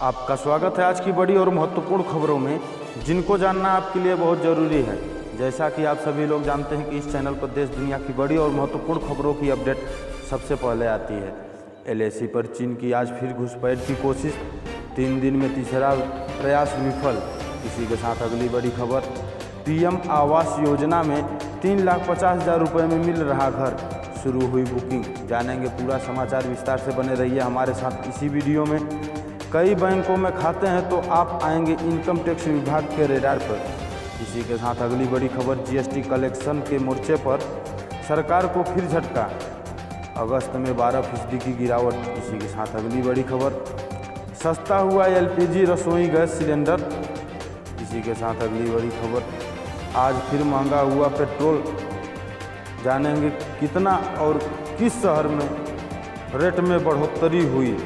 आपका स्वागत है आज की बड़ी और महत्वपूर्ण खबरों में, जिनको जानना आपके लिए बहुत ज़रूरी है। जैसा कि आप सभी लोग जानते हैं कि इस चैनल पर देश दुनिया की बड़ी और महत्वपूर्ण खबरों की अपडेट सबसे पहले आती है। एलएसी पर चीन की आज फिर घुसपैठ की कोशिश, 3 दिन में तीसरा प्रयास विफल। इसी के साथ अगली बड़ी खबर, पीएम आवास योजना में 3,50,000 रुपये में मिल रहा घर, शुरू हुई बुकिंग। जानेंगे पूरा समाचार, विस्तार से बने रहिए हमारे साथ इसी वीडियो में। कई बैंकों में खाते हैं तो आप आएंगे इनकम टैक्स विभाग के रेडार पर। इसी के साथ अगली बड़ी खबर, जीएसटी कलेक्शन के मोर्चे पर सरकार को फिर झटका, अगस्त में 12% की गिरावट। इसी के साथ अगली बड़ी खबर, सस्ता हुआ एलपीजी रसोई गैस सिलेंडर। इसी के साथ अगली बड़ी खबर, आज फिर महंगा हुआ पेट्रोल। जानेंगे कितना और किस शहर में रेट में बढ़ोतरी हुई।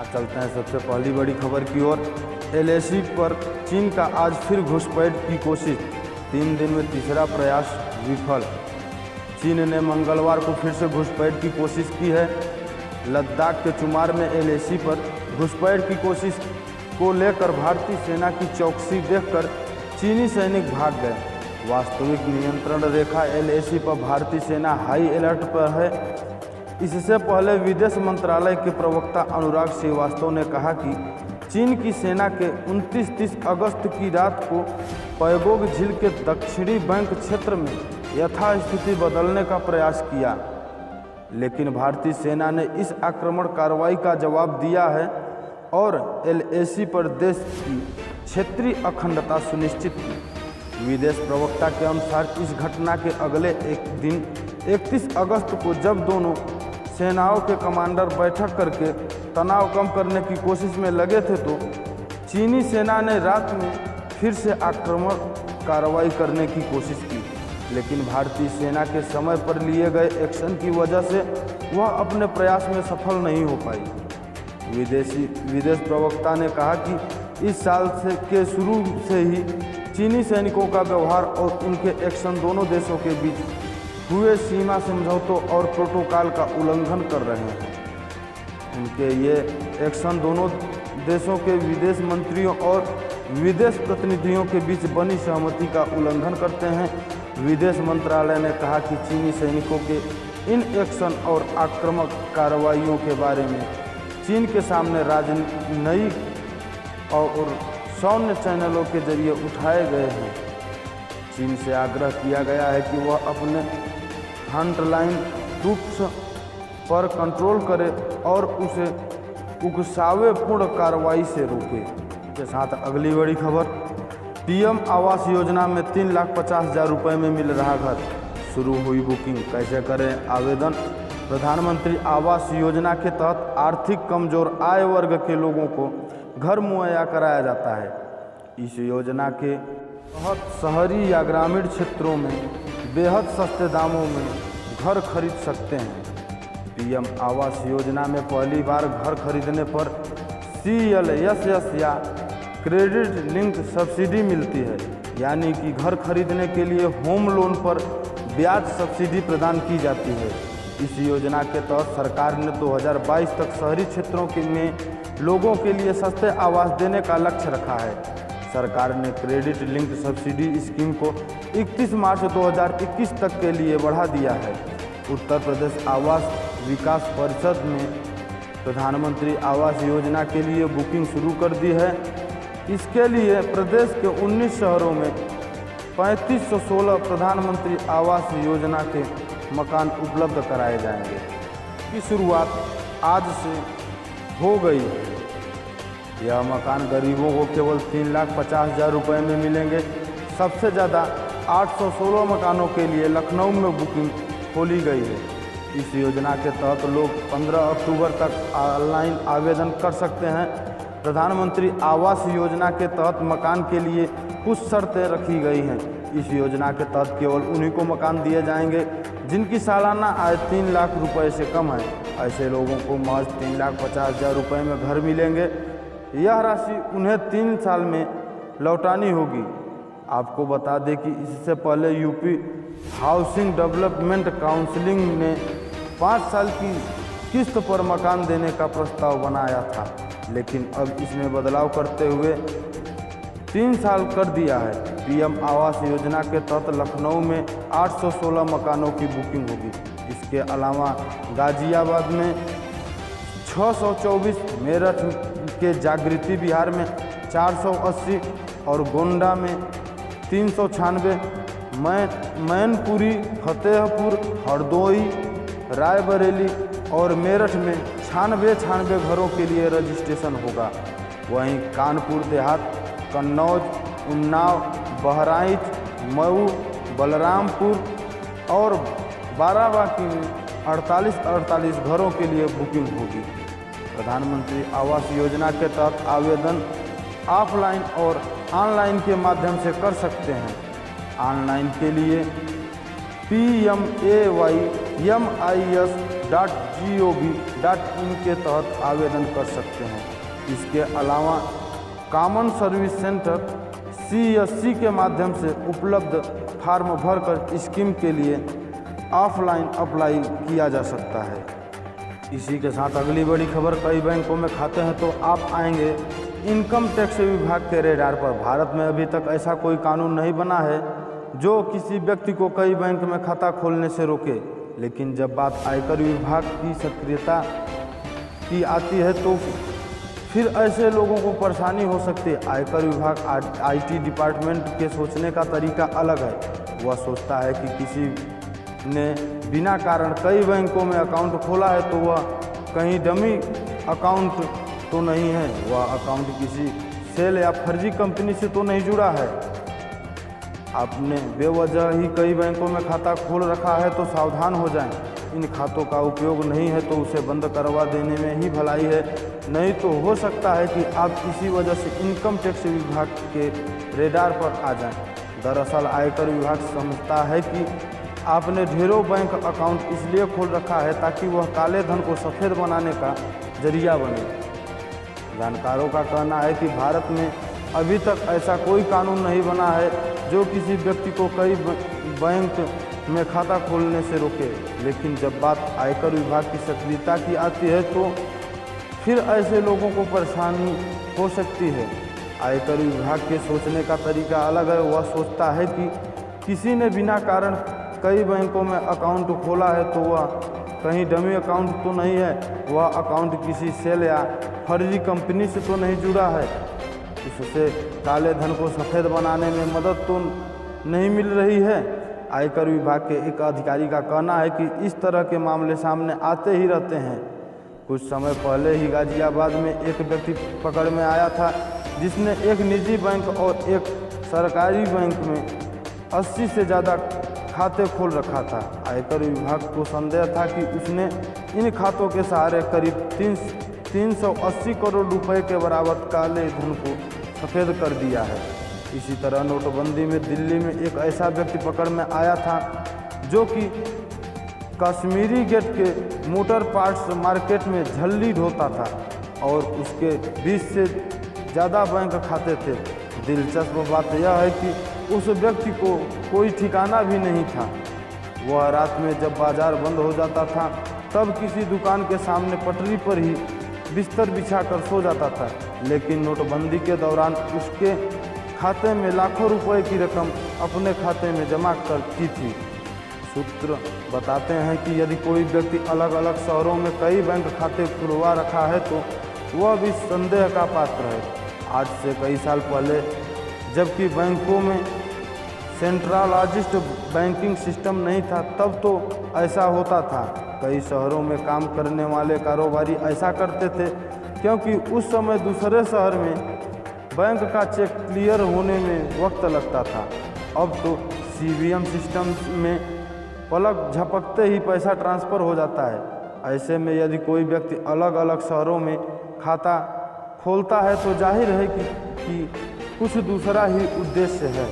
चलते हैं सबसे पहली बड़ी खबर की ओर। एलएसी पर चीन का आज फिर घुसपैठ की कोशिश, 3 दिन में तीसरा प्रयास विफल। चीन ने मंगलवार को फिर से घुसपैठ की कोशिश की है। लद्दाख के चुमार में एलएसी पर घुसपैठ की कोशिश को लेकर भारतीय सेना की चौकसी देखकर चीनी सैनिक भाग गए। वास्तविक नियंत्रण रेखा एलएसी पर भारतीय सेना हाई अलर्ट पर है। इससे पहले विदेश मंत्रालय के प्रवक्ता अनुराग श्रीवास्तव ने कहा कि चीन की सेना के 29-30 अगस्त की रात को पैगोंग झील के दक्षिणी बैंक क्षेत्र में यथास्थिति बदलने का प्रयास किया, लेकिन भारतीय सेना ने इस आक्रमण कार्रवाई का जवाब दिया है और एलएसी पर देश की क्षेत्रीय अखंडता सुनिश्चित की। विदेश प्रवक्ता के अनुसार इस घटना के अगले एक दिन 31 अगस्त को जब दोनों सेनाओं के कमांडर बैठक करके तनाव कम करने की कोशिश में लगे थे तो चीनी सेना ने रात में फिर से आक्रमण कार्रवाई करने की कोशिश की, लेकिन भारतीय सेना के समय पर लिए गए एक्शन की वजह से वह अपने प्रयास में सफल नहीं हो पाई। विदेश प्रवक्ता ने कहा कि इस साल के शुरू से ही चीनी सैनिकों का व्यवहार और उनके एक्शन दोनों देशों के बीच हुए सीमा समझौतों और प्रोटोकॉल का उल्लंघन कर रहे हैं। उनके ये एक्शन दोनों देशों के विदेश मंत्रियों और विदेश प्रतिनिधियों के बीच बनी सहमति का उल्लंघन करते हैं। विदेश मंत्रालय ने कहा कि चीनी सैनिकों के इन एक्शन और आक्रामक कार्रवाइयों के बारे में चीन के सामने राजनयिक और सैन्य चैनलों के जरिए उठाए गए हैं। चीन से आग्रह किया गया है कि वह अपने फ्रंटलाइन ट्रूप्स पर कंट्रोल करे और उसे उकसावेपूर्ण कार्रवाई से रोके। के साथ अगली बड़ी खबर, पीएम आवास योजना में 3,50,000 रुपये में मिल रहा घर, शुरू हुई बुकिंग। कैसे करें आवेदन? प्रधानमंत्री आवास योजना के तहत आर्थिक कमजोर आय वर्ग के लोगों को घर मुहैया कराया जाता है। इस योजना के तहत शहरी या ग्रामीण क्षेत्रों में बेहद सस्ते दामों में घर खरीद सकते हैं। पीएम आवास योजना में पहली बार घर खरीदने पर CLSS या क्रेडिट लिंक सब्सिडी मिलती है, यानी कि घर खरीदने के लिए होम लोन पर ब्याज सब्सिडी प्रदान की जाती है। इस योजना के तहत सरकार ने 2022 तक शहरी क्षेत्रों में लोगों के लिए सस्ते आवास देने का लक्ष्य रखा है। सरकार ने क्रेडिट लिंक सब्सिडी स्कीम को 31 मार्च 2021 तक के लिए बढ़ा दिया है। उत्तर प्रदेश आवास विकास परिषद ने प्रधानमंत्री आवास योजना के लिए बुकिंग शुरू कर दी है। इसके लिए प्रदेश के 19 शहरों में 3516 प्रधानमंत्री आवास योजना के मकान उपलब्ध कराए जाएंगे। की शुरुआत आज से हो गई है। यह मकान गरीबों को केवल 3,50,000 रुपये में मिलेंगे। सबसे ज़्यादा 816 मकानों के लिए लखनऊ में बुकिंग खोली गई है। इस योजना के तहत लोग 15 अक्टूबर तक ऑनलाइन आवेदन कर सकते हैं। प्रधानमंत्री आवास योजना के तहत मकान के लिए कुछ शर्तें रखी गई हैं। इस योजना के तहत केवल उन्हीं को मकान दिए जाएंगे जिनकी सालाना आय 3 लाख रुपये से कम है। ऐसे लोगों को महज 3,50,000 रुपये में घर मिलेंगे। यह राशि उन्हें 3 साल में लौटानी होगी। आपको बता दें कि इससे पहले यूपी हाउसिंग डेवलपमेंट काउंसिल ने 5 साल की किस्त पर मकान देने का प्रस्ताव बनाया था। लेकिन अब इसमें बदलाव करते हुए 3 साल कर दिया है। पीएम आवास योजना के तहत लखनऊ में 816 मकानों की बुकिंग होगी। इसके अलावा गाजियाबाद में 624, मेरठ के जागृति विहार में 480 और गोंडा में 396, मैनपुरी, फतेहपुर, हरदोई, रायबरेली और मेरठ में 96 घरों के लिए रजिस्ट्रेशन होगा। वहीं कानपुर देहात, कन्नौज, उन्नाव, बहराइच, मऊ, बलरामपुर और बाराबंकी में 48 घरों के लिए बुकिंग होगी। प्रधानमंत्री आवास योजना के तहत आवेदन ऑफलाइन और ऑनलाइन के माध्यम से कर सकते हैं। ऑनलाइन के लिए PMAYMIS.gov.in के तहत आवेदन कर सकते हैं। इसके अलावा कॉमन सर्विस सेंटर CSC के माध्यम से उपलब्ध फॉर्म भरकर स्कीम के लिए ऑफलाइन अप्लाई किया जा सकता है। इसी के साथ अगली बड़ी खबर, कई बैंकों में खाते हैं तो आप आएंगे इनकम टैक्स विभाग के रेडार पर। भारत में अभी तक ऐसा कोई कानून नहीं बना है जो किसी व्यक्ति को कई बैंक में खाता खोलने से रोके, लेकिन जब बात आयकर विभाग की सक्रियता की आती है तो फिर ऐसे लोगों को परेशानी हो सकती है। आयकर विभाग IT डिपार्टमेंट के सोचने का तरीका अलग है। वह सोचता है कि किसी ने बिना कारण कई बैंकों में अकाउंट खोला है तो वह कहीं डमी अकाउंट तो नहीं है, वह अकाउंट किसी सेल या फर्जी कंपनी से तो नहीं जुड़ा है। आपने बेवजह ही कई बैंकों में खाता खोल रखा है तो सावधान हो जाएं। इन खातों का उपयोग नहीं है तो उसे बंद करवा देने में ही भलाई है, नहीं तो हो सकता है कि आप इसी वजह से इनकम टैक्स विभाग के रेडार पर आ जाएं। दरअसल आयकर विभाग समझता है कि आपने ढेरों बैंक अकाउंट इसलिए खोल रखा है ताकि वह काले धन को सफ़ेद बनाने का जरिया बने। जानकारों का कहना है कि भारत में अभी तक ऐसा कोई कानून नहीं बना है जो किसी व्यक्ति को कई बैंक में खाता खोलने से रोके, लेकिन जब बात आयकर विभाग की सक्रियता की आती है तो फिर ऐसे लोगों को परेशानी हो सकती है। आयकर विभाग के सोचने का तरीका अलग है। वह सोचता है कि किसी ने बिना कारण कई बैंकों में अकाउंट खोला है तो वह कहीं डमी अकाउंट तो नहीं है, वह अकाउंट किसी सेल या फर्जी कंपनी से तो नहीं जुड़ा है, इससे काले धन को सफ़ेद बनाने में मदद तो नहीं मिल रही है। आयकर विभाग के एक अधिकारी का कहना है कि इस तरह के मामले सामने आते ही रहते हैं। कुछ समय पहले ही गाजियाबाद में एक व्यक्ति पकड़ में आया था जिसने एक निजी बैंक और एक सरकारी बैंक में 80 से ज़्यादा खाते खोल रखा था। आयकर विभाग को संदेह था कि उसने इन खातों के सहारे करीब 380 करोड़ रुपए के बराबर काले धन को सफ़ेद कर दिया है। इसी तरह नोटबंदी में दिल्ली में एक ऐसा व्यक्ति पकड़ में आया था जो कि कश्मीरी गेट के मोटर पार्ट्स मार्केट में झल्ली ढोता था और उसके 20 से ज़्यादा बैंक खाते थे। दिलचस्प बात यह है कि उस व्यक्ति को कोई ठिकाना भी नहीं था। वह रात में जब बाजार बंद हो जाता था तब किसी दुकान के सामने पटरी पर ही बिस्तर बिछाकर सो जाता था, लेकिन नोटबंदी के दौरान उसके खाते में लाखों रुपए की रकम अपने खाते में जमा की थी। सूत्र बताते हैं कि यदि कोई व्यक्ति अलग अलग शहरों में कई बैंक खाते खुलवा रखा है तो वह भी संदेह का पात्र है। आज से कई साल पहले जबकि बैंकों में सेंट्रलाइज्ड बैंकिंग सिस्टम नहीं था तब तो ऐसा होता था। कई शहरों में काम करने वाले कारोबारी ऐसा करते थे क्योंकि उस समय दूसरे शहर में बैंक का चेक क्लियर होने में वक्त लगता था। अब तो CVM सिस्टम में पलक झपकते ही पैसा ट्रांसफ़र हो जाता है। ऐसे में यदि कोई व्यक्ति अलग अलग शहरों में खाता खोलता है तो जाहिर है कि कुछ दूसरा ही उद्देश्य है।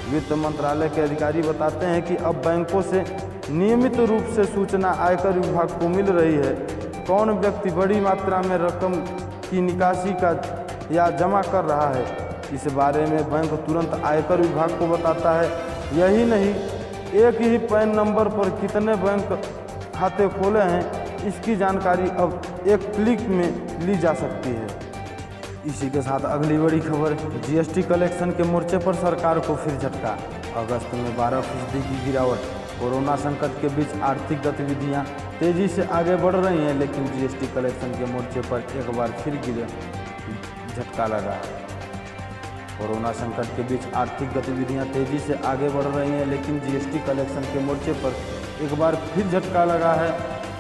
वित्त मंत्रालय के अधिकारी बताते हैं कि अब बैंकों से नियमित रूप से सूचना आयकर विभाग को मिल रही है। कौन व्यक्ति बड़ी मात्रा में रकम की निकासी का या जमा कर रहा है, इस बारे में बैंक तुरंत आयकर विभाग को बताता है। यही नहीं, एक ही पैन नंबर पर कितने बैंक खाते खोले हैं इसकी जानकारी अब एक क्लिक में ली जा सकती है। इसी के साथ अगली बड़ी खबर, जीएसटी कलेक्शन के मोर्चे पर सरकार को फिर झटका। अगस्त में 12% की गिरावट। कोरोना संकट के बीच आर्थिक गतिविधियां तेजी से आगे बढ़ रही हैं, लेकिन जीएसटी कलेक्शन के मोर्चे पर एक बार फिर झटका लगा है। कोरोना संकट के बीच आर्थिक गतिविधियां तेजी से आगे बढ़ रही हैं, लेकिन जीएसटी कलेक्शन के मोर्चे पर एक बार फिर झटका लगा है।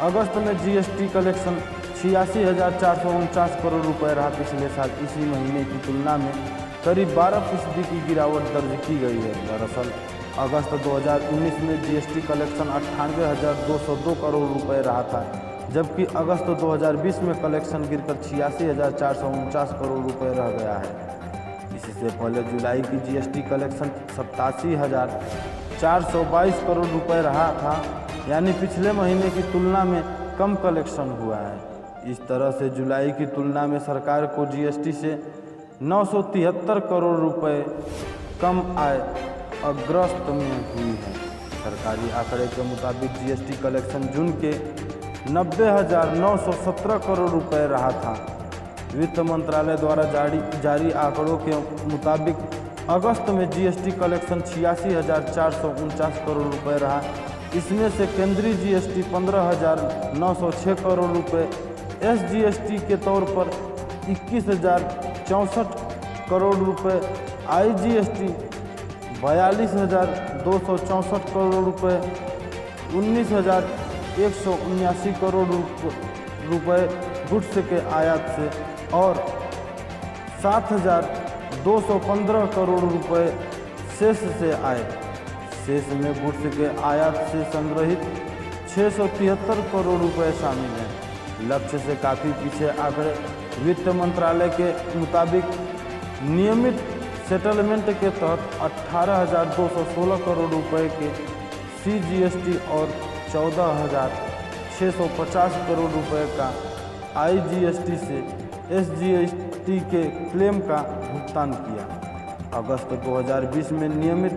अगस्त में जीएसटी कलेक्शन 86,449 करोड़ रुपए रहा। पिछले साल इसी महीने की तुलना में करीब 12% की गिरावट दर्ज की गई है। दरअसल अगस्त 2019 में जीएसटी कलेक्शन 98,202 करोड़ रुपए रहा था, जबकि अगस्त 2020 में कलेक्शन गिरकर 86,449 करोड़ रुपए रह गया है। इससे पहले जुलाई की जीएसटी कलेक्शन 87,422 करोड़ रुपए रहा था, यानी पिछले महीने की तुलना में कम कलेक्शन हुआ है। इस तरह से जुलाई की तुलना में सरकार को जीएसटी से 973 करोड़ रुपए कम आय अग्रस्त में हुई है। सरकारी आंकड़े के मुताबिक जीएसटी कलेक्शन जून के 90,917 करोड़ रुपए रहा था। वित्त मंत्रालय द्वारा जारी आंकड़ों के मुताबिक अगस्त में जीएसटी कलेक्शन 86,449 करोड़ रुपए रहा। इसमें से केंद्रीय जीएसटी 15,906 करोड़ रुपए, एसजीएसटी के तौर पर 21,064 करोड़ रुपए, आईजीएसटी 42,264 करोड़ रुपए, 19,179 करोड़ रुपए गुड्स के आयात से और 7,215 करोड़ रुपए शेष से आए। शेष में गुड्स के आयात से संग्रहित 673 करोड़ रुपए शामिल हैं। लक्ष्य से काफ़ी पीछे आंकड़े। वित्त मंत्रालय के मुताबिक नियमित सेटलमेंट के तहत 18,216 करोड़ रुपए के सीजीएसटी और 14,650 करोड़ रुपए का आईजीएसटी से एसजीएसटी के क्लेम का भुगतान किया। अगस्त 2020 में नियमित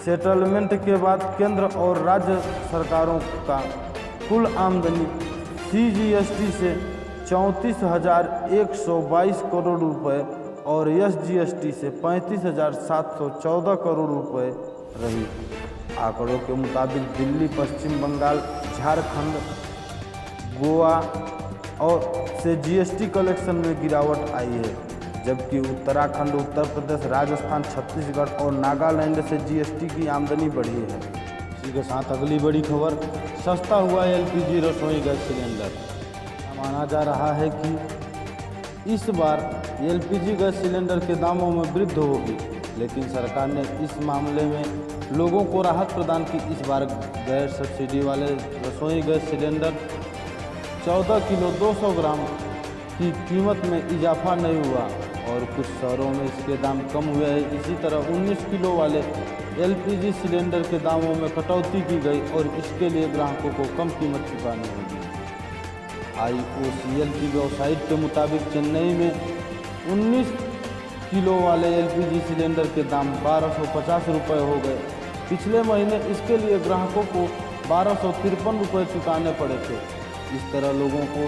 सेटलमेंट के बाद केंद्र और राज्य सरकारों का कुल आमदनी सीजीएसटी से 34,122 करोड़ रुपए और एसजीएसटी से 35,714 करोड़ रुपए रही। आंकड़ों के मुताबिक दिल्ली, पश्चिम बंगाल, झारखंड, गोवा और से जीएसटी कलेक्शन में गिरावट आई है, जबकि उत्तराखंड, उत्तर प्रदेश, राजस्थान, छत्तीसगढ़ और नागालैंड से जीएसटी की आमदनी बढ़ी है। इसी के साथ अगली बड़ी खबर, सस्ता हुआ एलपीजी रसोई गैस सिलेंडर। माना जा रहा है कि इस बार एलपीजी गैस सिलेंडर के दामों में वृद्धि होगी, लेकिन सरकार ने इस मामले में लोगों को राहत प्रदान की। इस बार गैर सब्सिडी वाले रसोई गैस सिलेंडर 14 किलो 200 ग्राम की कीमत में इजाफा नहीं हुआ और कुछ शहरों में इसके दाम कम हुए हैं। इसी तरह 19 किलो वाले एलपीजी सिलेंडर के दामों में कटौती की गई और इसके लिए ग्राहकों को कम कीमत चुकानी होगी। IOCL की वेबसाइट के मुताबिक चेन्नई में 19 किलो वाले एलपीजी सिलेंडर के दाम 1,250 रुपये हो गए। पिछले महीने इसके लिए ग्राहकों को 1,253 रुपये चुकाने पड़े थे। इस तरह लोगों को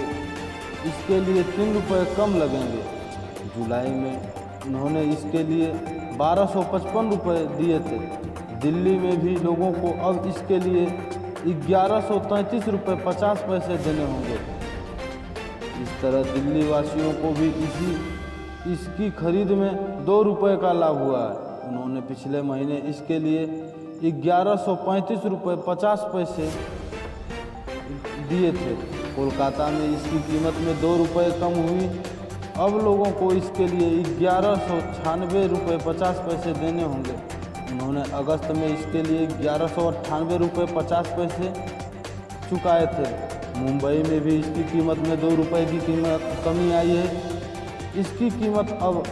इसके लिए 3 रुपये कम लगेंगे। जुलाई में उन्होंने इसके लिए 1,255 रुपये दिए थे। दिल्ली में भी लोगों को अब इसके लिए 1,133 रुपये 50 पैसे देने होंगे। इस तरह दिल्ली वासियों को भी इसकी खरीद में 2 रुपये का लाभ हुआ है। उन्होंने पिछले महीने इसके लिए 1,135 रुपये 50 पैसे दिए थे। कोलकाता में इसकी कीमत में 2 रुपये कम हुई। अब लोगों को इसके लिए 1,196 रुपये 50 पैसे देने होंगे। उन्होंने अगस्त में इसके लिए 1,198 रुपये 50 पैसे चुकाए थे। मुंबई में भी इसकी कीमत में 2 रुपये की कमी आई है। इसकी कीमत अब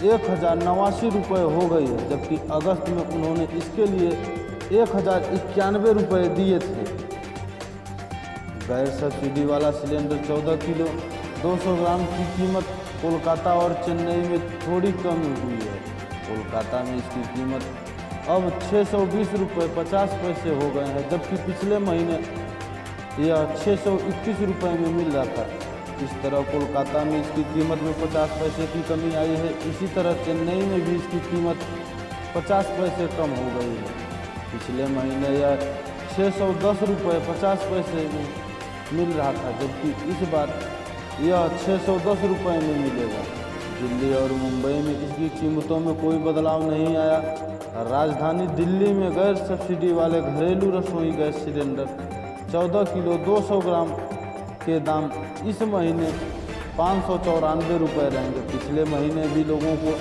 1,089 रुपये हो गई है, जबकि अगस्त में उन्होंने इसके लिए 1,091 रुपये दिए थे। गैर सब्सिडी वाला सिलेंडर 14 किलो 200 ग्राम की कीमत कोलकाता और चेन्नई में थोड़ी कम हुई है। कोलकाता में इसकी कीमत अब 620 रुपये 50 पैसे हो गए हैं, जबकि पिछले महीने यह 621 रुपये में मिल रहा था। इस तरह कोलकाता में इसकी कीमत में 50 पैसे की कमी आई है। इसी तरह चेन्नई में भी इसकी कीमत 50 पैसे कम हो गई है। पिछले महीने यह 610 रुपये 50 पैसे में मिल रहा था, जबकि इस बार यह 610 रुपये में मिलेगा। दिल्ली और मुंबई में इसकी कीमतों में कोई बदलाव नहीं आया। राजधानी दिल्ली में गैर सब्सिडी वाले घरेलू रसोई गैस सिलेंडर 14 किलो 200 ग्राम के दाम इस महीने 594 रुपये रहेंगे। पिछले महीने भी लोगों को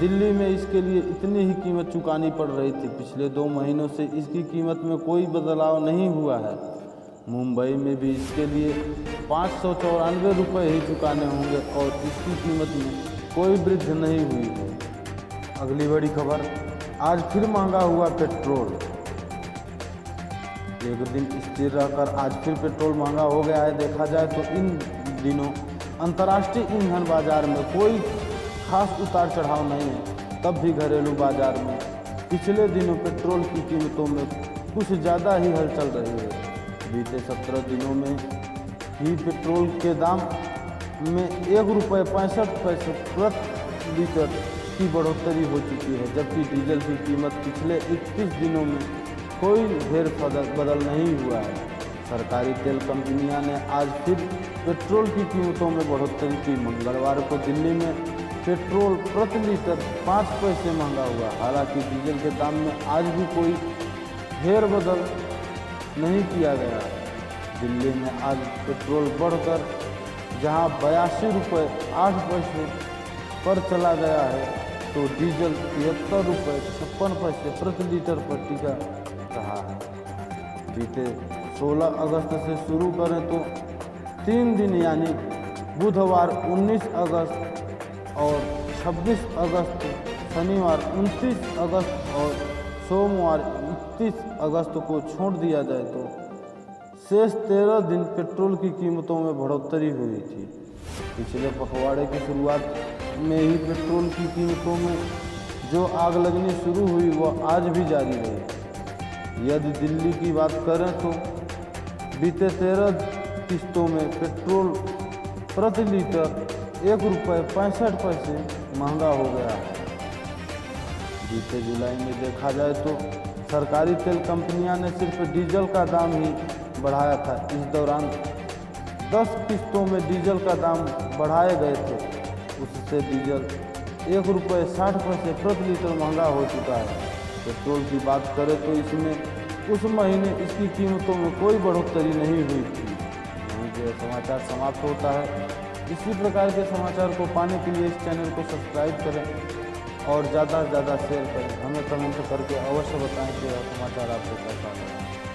दिल्ली में इसके लिए इतनी ही कीमत चुकानी पड़ रही थी। पिछले 2 महीनों से इसकी कीमत में कोई बदलाव नहीं हुआ है। मुंबई में भी इसके लिए 594 रुपये ही चुकाने होंगे और इसकी कीमत में कोई वृद्धि नहीं हुई है। अगली बड़ी खबर, आज फिर महंगा हुआ पेट्रोल। एक दिन स्थिर रहकर आज फिर पेट्रोल महंगा हो गया है। देखा जाए तो इन दिनों अंतर्राष्ट्रीय ईंधन बाजार में कोई खास उतार चढ़ाव नहीं है। तब भी घरेलू बाजार में पिछले दिनों पेट्रोल की कीमतों में कुछ ज़्यादा ही हलचल रही है। बीते 17 दिनों में ही पेट्रोल के दाम में 1 रुपये 65 पैसे प्रति लीटर की बढ़ोतरी हो चुकी है, जबकि डीजल की कीमत पिछले 21 दिनों में कोई फेर बदल नहीं हुआ है। सरकारी तेल कंपनियां ने आज फिर पेट्रोल की कीमतों में बढ़ोतरी की। मंगलवार को दिल्ली में पेट्रोल प्रति लीटर 5 पैसे महंगा हुआ। हालांकि डीजल के दाम में आज भी कोई फेर बदल नहीं किया गया। दिल्ली में आज पेट्रोल बढ़कर जहां 82 रुपये 8 पैसे पर चला गया है, तो डीजल 73 रुपये 56 पैसे प्रति लीटर पर टिका रहा है। बीते 16 अगस्त से शुरू करें तो 3 दिन यानी बुधवार 19 अगस्त और 26 अगस्त, शनिवार 29 अगस्त और सोमवार 31 अगस्त को छोड़ दिया जाए तो शेष 13 दिन पेट्रोल की कीमतों में बढ़ोतरी हुई थी। पिछले पखवाड़े की शुरुआत में ही पेट्रोल की कीमतों में जो आग लगनी शुरू हुई वह आज भी जारी रही। यदि दिल्ली की बात करें तो बीते 13 किस्तों में पेट्रोल प्रति लीटर 1 रुपये 65 पैसे महंगा हो गया है। बीते जुलाई में देखा जाए तो सरकारी तेल कंपनियां ने सिर्फ डीजल का दाम ही बढ़ाया था। इस दौरान 10 किस्तों में डीजल का दाम बढ़ाए गए थे। उससे डीजल 1 रुपये 60 पैसे प्रति लीटर महंगा हो चुका है। पेट्रोल की बात करें तो इसमें उस महीने इसकी कीमतों में कोई बढ़ोतरी नहीं हुई थी। यहीं पे समाचार समाप्त होता है। इसी प्रकार के समाचार को पाने के लिए इस चैनल को सब्सक्राइब करें और ज़्यादा से ज़्यादा शेयर करें। हमें कमेंट करके अवश्य बताएं कि यह समाचार आपको कैसा लगा।